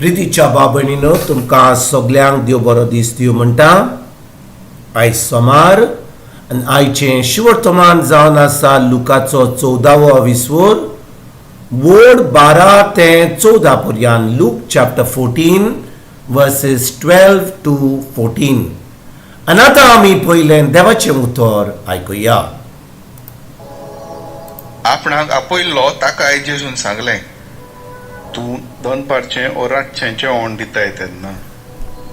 प्रितीच्या बाबणीनो तुमकां सगल्यांक देव बरो दीस दिवं म्हणटा. आयज सोमार आनी आयचें शिवर्तमान जावन आसा लुकाचो 14वो विसवोर वोड 12 ते 14 पर्यंत. लूक चॅप्टर 14 वर्सेस 12 to 14. आनी आतां आमी पयलें देवाचें उतर आयकुया. आपणाक आपयल्लो ताका आयज जेजून सांगलें, तूं दनपारचें ओ रातचें जेवण दिताय तेन्ना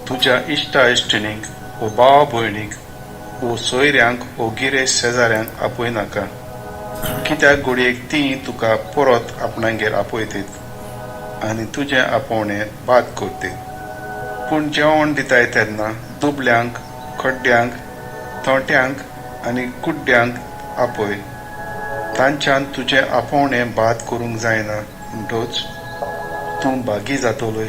तुज्या इश्टा इश्टिणीक ओ भाव भयणीक ओ सोयऱ्यांक ओ गिरेस्त शेजाऱ्यांक आपय नाका, कित्याक घडयेक तीं तुका परत आपणागेर आपयतीत आनी तुजें आपोवणें बाद करतीत. पूण जेवण दिताय तेन्ना दुबल्यांक, खड्ड्यांक, थोंट्यांक आनी कुड्ड्यांक आपय. तांच्यान तुजें आपोवणें बाद करूंक जायना म्हणटच तूं बागी जातलोय.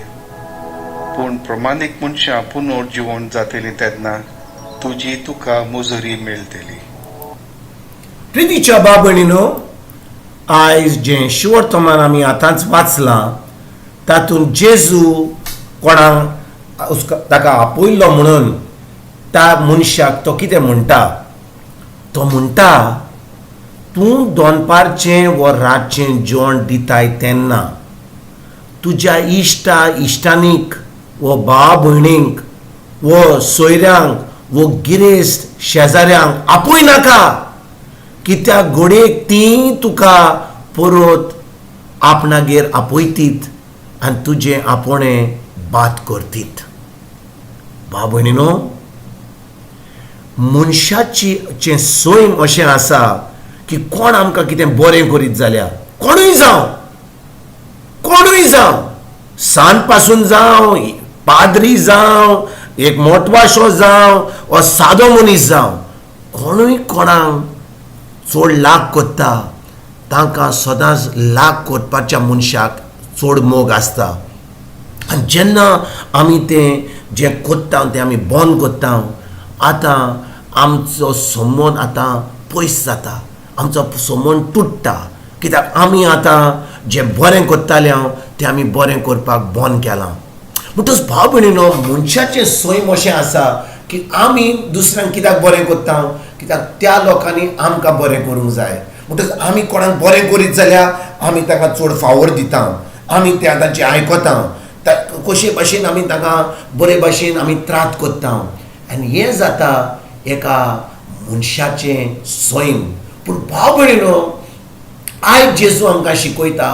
पूण प्रमाणीक मनशां पुनर्जीवन जातलीं तेन्ना तुजी तुका मुजरी मेळटली. प्रितीच्या बाबणीनो, आयज जें शिवर्तमान आमी आतांच वाचलां तातूंत जेजू कोणाक ताका आपयल्लो म्हणून त्या मनशाक तो कितें म्हणटा. तो म्हणटा, तूं दनपारचें वो रातचें जेवण दिताय तेन्ना तुज्या इश्टा इश्टानीक वो भाव भयणींक वो सोयऱ्यांक वो गिरेस्त शेजाऱ्यांक आपय नाका, कित्याक घडयेक तीं तुका परत आपणागेर आपयतीत आनी तुजें आपोवणें बाद करतीत. भाव भयणीनो, मनशाचें सैम अशें आसा की कोण आमकां कितें बरें करीत जाल्यार कोणूय जावं सांत पासून जावं, पाद्री जावं, एक मोटवाशो जावं वा सादो मनीस जावं, कोणूय कोणाक चड लाग कोत्ता तांकां सदांच लाग कोरपाच्या मनशाक चड मोग आसता. आनी जेन्ना आमी तें जें कोत्ता तें आमी बंद कोत्ता, आतां आमचो संबंद आतां पयस जाता, आमचो संबंद तुट्टा. कित्याक आमी आतां जें बरें कोत्तालें तें आमी बरें करपाक बंद केलां. म्हणटच भाव भयणीनो, मनशाचें सैम अशें आसा की आमी दुसऱ्यांक कित्याक बरें कोत्ता, कित्याक त्या लोकांनी आमकां बरें करूंक जाय. म्हणटच आमी कोणाक बरें करीत जाल्यार आमी ताका चड फावोर दिता, आमी त्या तांचें आयकता, कशे भाशेन आमी ताका बरे भाशेन आमी त्रात कोत्ता. आनी हें जाता एका मनशाचें सैम. पूण भाव भयणीनो, आयज जेजू आमकां शिकयता,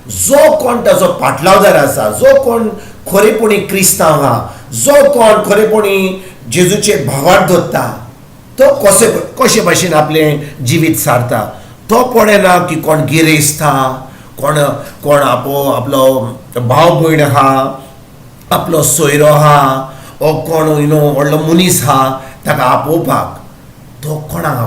जो कोण ताचो पाटलावदार आसा, जो कोण खरेपणी क्रिस्तांव आहा, जो कोण खरेपणी जेजूचेर भावार्थ धरता, तो कशे भाशेन आपलें जिवीत सारता. तो पळयना की कोण गिरेस्त आहा, कोण आपलो भाव भयण आहा, आपलो सोयरो आहा, वो कोण व्हडलो मनीस आहा ताका आपोवपाक, तो कोणाक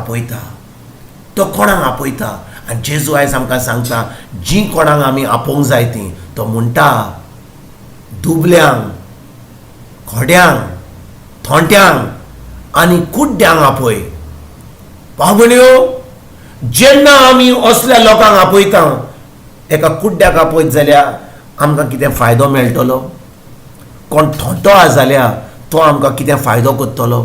आपयता. आनी जेजू आयज आमकां सांगता, जीं कोणाक आमी आपोवंक जाय तीं, तो म्हणटा दुबल्यांक, खोड्यांक, थोंट्यांक आनी कुड्ड्यांक आपय. भाव भयण्यो, जेन्ना आमी असल्या लोकांक आपयता, एका कुड्ड्याक आपयत जाल्यार आमकां कितें फायदो मेळटलो? कोण थोंटो आसा जाल्यार तो आमकां कितें फायदो करतलो?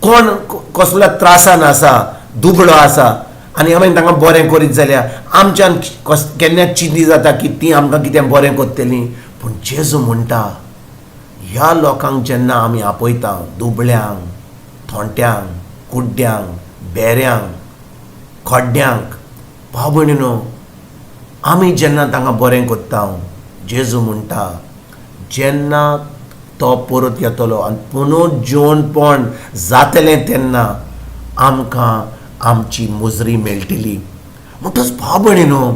कोण कसल्या त्रासान आसा, दुबळो आसा आनी आमी तांकां बरें करीत जाल्यार आमच्यान केन्ना चिंती जाता की तीं आमकां कितें बरें करतलीं. पूण जेजू म्हणटा, ह्या लोकांक जेन्ना आमी आपयता, दुबळ्यांक, थोंट्यांक, कुड्ड्यांक, बेऱ्यांक, खड्ड्यांक, भाव भयणीनो, आमी जेन्ना तांकां बरें करता, जेजू म्हणटा जेन्ना तो परत येतलो आनी पुनर्जीवनपण जातलें तेन्ना आमकां आमची मुजरी मेळटली. म्हणटच भाव भयणीनो,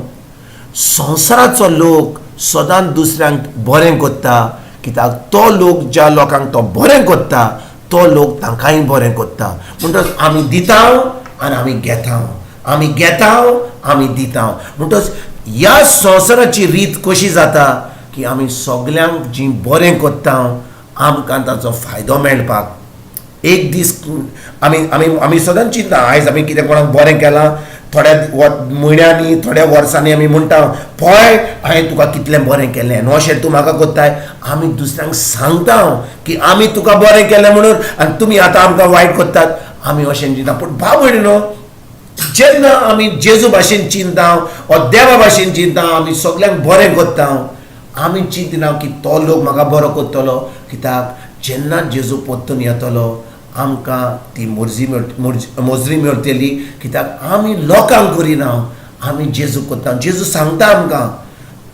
संवसाराचो लोक सदांच दुसऱ्यांक बरें करता, कित्याक तो लोक ज्या लोकांक तो बरें करता तो लोक तांकांय बरें करता. म्हणटच आमी दिता आनी आमी घेता, आमी घेता आमी दिता. म्हणटच ह्या संवसाराची रीत कशी जाता की आमी सगल्यांक जीं बरें करता आमकां ताचो फायदो मेळपाक एक दीस आमी सदांच चिंता आयज आमी कितें कोणाक बरें केलां, थोड्या म्हयन्यांनी थोड्या वर्सांनी आमी म्हणटा पळय हांवें तुका कितलें बरें केलें आनी अशें तूं म्हाका कोत्ताय. आमी दुसऱ्यांक सांगता की आमी तुका बरें केलें म्हणून आनी तुमी आतां आमकां वायट कोत्तात. आमी अशें चिंता. पूण भाव भयणीनो, जेन्ना आमी जेजू भाशेन चिंता वा देवा भाशेन चिंता, आमी सगल्यांक बरें कोत्ता, आमी चिंतना की तो लोक म्हाका बरो कोत्तलो. कित्याक जेन्ना जेजू परतून येतलो आमकां ती मोजरी मेळटली. कित्याक आमी लोकांक करिना, आमी जेजू कोत्ता. जेजू सांगता आमकां,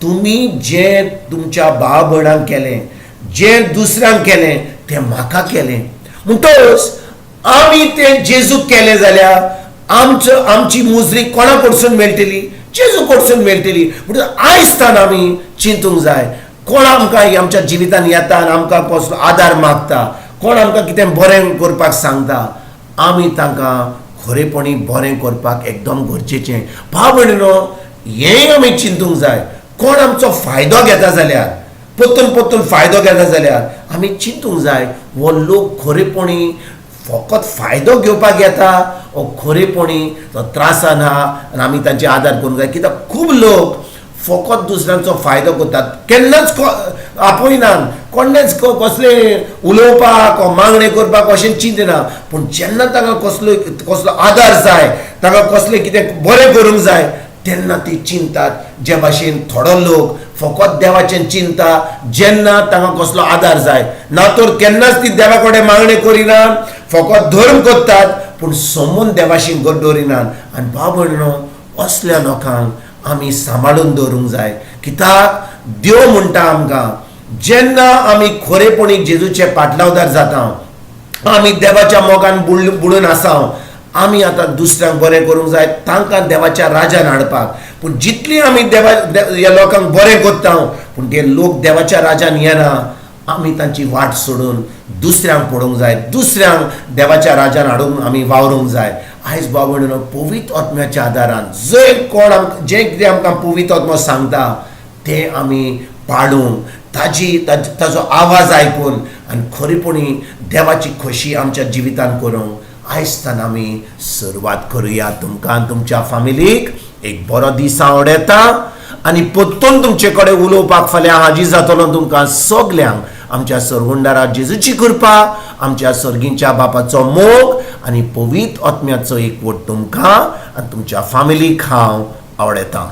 तुमी जें तुमच्या भाव भयणांक केलें, जें दुसऱ्यांक केलें तें म्हाका केलें. म्हणटच आमी तें जेजूक केलें जाल्यार आमची मुजरी कोणा कडसून मेळटली? जेजू कडसून मेळटली. म्हणटच आयज तान आमी चिंतूंक जाय, कोण आमकां आमच्या जिवितान येता आनी आमकां कसलो आदार मागता, कोण आमकां कितें बरें करपाक सांगता, आमी तांकां खरेपणी बरें करपाक एकदम गरजेचें. भाव भयणीनो, हेंय आमी चिंतूंक जाय. कोण आमचो फायदो घेता जाल्यार, परतून फायदो घेता जाल्यार आमी चिंतूंक जाय, हो लोक खरेपणी फकत फायदो घेवपाक येता वो खरेपणी तो त्रासान आहा आनी आमी तांचे आदार करूंक जाय. कित्याक खूब लोक फकत दुसऱ्यांचो फायदो करतात, केन्नाच आपयनात, कोणेच कसले उलोवपाक वा मागणे करपाक अशें चिंतना. पूण जेन्ना तांकां कसलो आदार जाय, तांकां कसलें कितें बरें करूंक जाय, तेन्ना ती चिंतात. जे भाशेन थोडो लोक फकत देवाचें चिंता जेन्ना तांकां कसलो आदार जाय, ना तर केन्नाच ती देवा कडेन मागणे करिनात, फकत धर्म करतात पूण समून देवाशी घट दवरिनात. आनी भाव भयणीनो, असल्या लोकांक आमी सांबाळून दवरूंक जाय. कित्याक देव म्हणटा आमकां, जेन्ना आमी खरेपणी जेजूचे पाटलावदार जाता, आमी देवाच्या मोगान बुडून आसा, आमी आतां दुसऱ्यांक बरें करूंक जाय, तांकां देवाच्या राज्यान हाडपाक. पूण जितली आमी ह्या लोकांक बरें करता पूण ते लोक देवाच्या राज्यान येना, आमी तांची वाट सोडून दुसऱ्यांक पळोवंक जाय, दुसऱ्यांक देवाच्या राज्यान हाडूंक आमी वावरूंक जाय. आयज भाव भयणीनो, पवित्र आत्म्याच्या आदारान जें कितें आमकां पवित्र आत्मा सांगता तें आमी पाळूंक, ताजो आवाज आयकून आनी खरेपणी देवाची खोशी आमच्या जिवितान करूंक आयज तान आमी सुरवात करुया. तुमकां आनी तुमच्या फॅमिलीक एक बरो दीस हांव येता आनी परतून तुमचे कडेन उलोवपाक फाल्यां हाजीर जातलो. तुमकां सगल्यांक आमच्या सर्वुंडारा जेजूची कृपा, आमच्या सर्गीच्या बापाचो मोग आनी पवित्र आत्म्याचो एकवट तुमकां आनी तुमच्या फॅमिलीक हांव आवडटा.